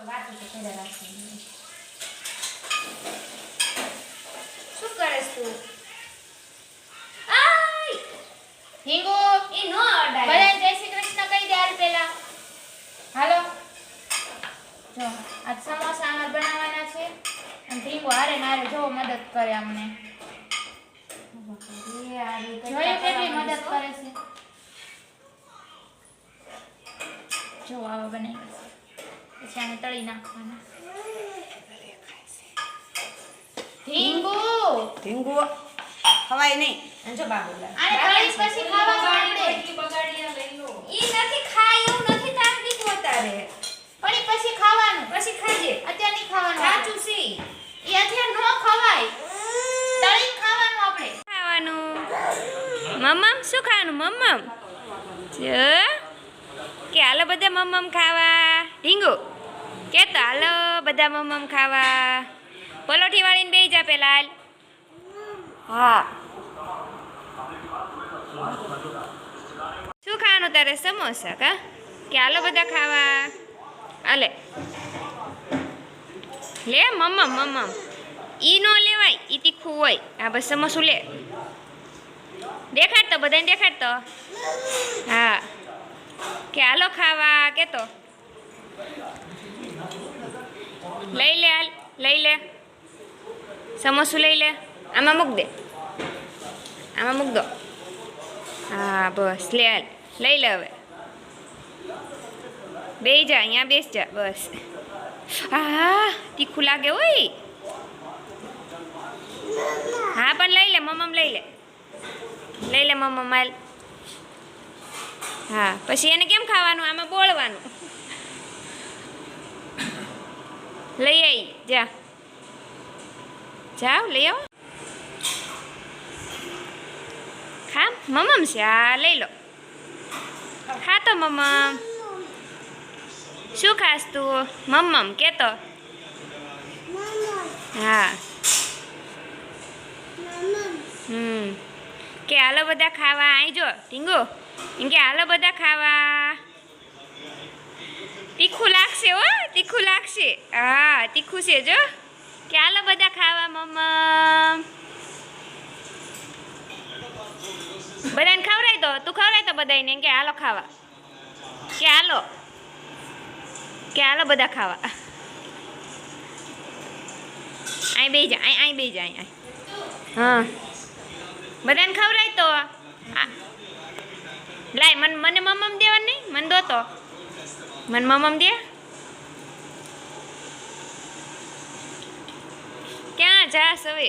વાતું તો કરે રાખે શું કરેસ તું આય હિંગો ઈ નો અડાય બધાને જય શ્રી કૃષ્ણ કહી દે હાલ પેલા હાલો જો આજ સમોસા અમાર બનાવવાના છે અને હિંગો હારે મારે જો મદદ કરે અમને જોયું કેટલી મદદ કરે છે જો આવા બનાવી પછી આને તળી નાખવાના ઢીંગુ ઢીંગુ ખવાય નહીં અને જો બાબુલા આને તળી પછી ખાવા માંડે બગાડીયા લઈ લો ઈ નથી ખાય એવું નથી તાર દીકરો તારે પણ પછી ખાવાનું પછી ખાજે અત્યારે નહીં ખાવાનું સાચું છે ઈ અત્યારે નો ખવાય તળી ખાવાનું આપણે ખાવાનું મમ્મમ શું ખાવાનું મમ્મમ જો કે હાલો બધા મમ્મમ ખાવા ઢીંગુ કે તો હાલો બધા મમ્મમ ખાવા પલોઠી વાળીને બેસી જા પેલા હા શું ખાવાનું તારે સમોસા કા કે હાલો બધા ખાવા હાલે લે મમ્મમ ઈ નો લેવાય ઈ તીખું હોય આ બસ સમોસું લે દેખાડ તો બધાને દેખાડ તો હા કે હાલો ખાવા કે તો લઈ લે હાલ લઈ લે સમોસું લઈ લે આમાં મૂક દે આમાં મૂક દો હા બસ લે હાલ લઈ લે હવે બેસી જા અહીંયા બેસ જા બસ હા તીખું લાગે હોય હા પણ લઈ લે મમ્મમ લઈ લે મમ્મમ હાલ હા પછી એને કેમ ખાવાનું આમાં બોળવાનું લઈ આવી જા જાઓ લઈ આવો ખા મમ્મમ છે હા લઈ લો ખા તો મમ્મમ શું ખાસ તું મમ્મમ કે તો હા કે હાલો બધા ખાવા અહીં જો ઢીંગો એમ કે હાલો બધા ખાવા તીખું લાગશે હો તીખું લાગશે હા તીખું છે જો કે હાલો બધા ખાવા મમ્મા બધાને ખવડાવી દો તું ખવડાવી તો બધાને એમ કે હાલો ખાવા કે હાલો બધા ખાવા અહીં બેસી જા અહીં બેસી જા અહીં હા બધાને ખવડાવી તો લાય મને મમ્મમ દેવા નહીં મને દો તો મને મમ્મમ દે ક્યાં જાસ હવે